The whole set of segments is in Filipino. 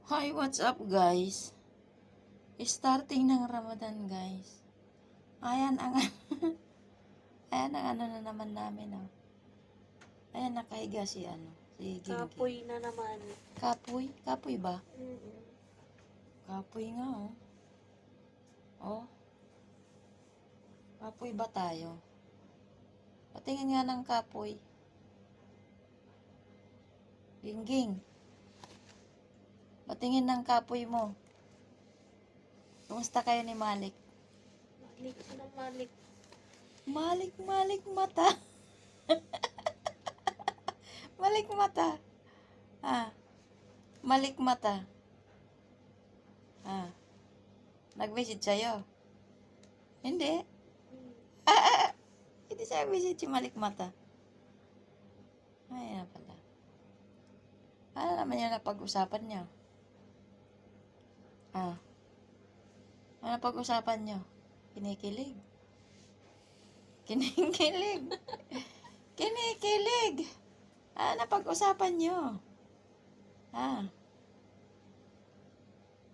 Hi, what's up guys? Starting ng Ramadan guys. Ayan ang ayan ang ano na naman namin oh. Ayan nakahiga si si Gingging. Kapoy na naman. Kapoy? Kapoy ba? Mm-mm. Kapoy nga oh. Oh. Kapoy ba tayo? Patingin nga ng kapoy. Gingging. Patingin ng kapoy mo. Kumusta kayo ni Malik? Malik na malik. Malik mata. Malik mata. Malik mata. Nag-visit sa'yo? Hindi. Hindi siya visit si Malik mata. Ay, na pala. Ano naman yung napag-usapan niyo? Ano pag-usapan niyo? Kinikilig. Kinikilig. Kinikilig. Ano napag-usapan niyo? Ano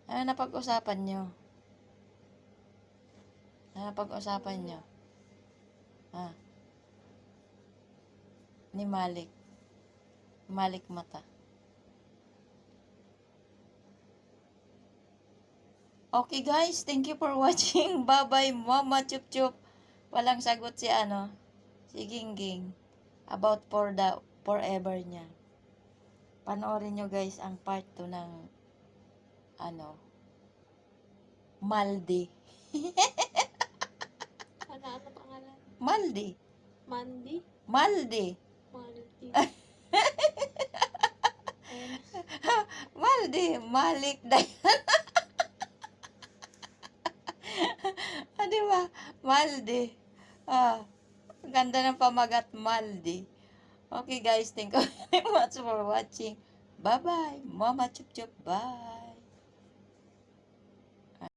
napag-usapan niyo? Ano napag-usapan niyo? Ni Malik. Malik mata. Okay guys, thank you for watching. Bye-bye, Mama Chup Chup. Walang sagot si si Gingging about forever niya. Panoorin nyo guys ang part 2 ng Maldi. Ano pangalan? Maldi. Mandi? Maldi. Maldi. Maldi. Malik Dayan. Diba? Maldi. Ganda ng pamagat, Maldi. Okay guys, thank you very much for watching. Bye-bye. Mama Chup Chup. Bye.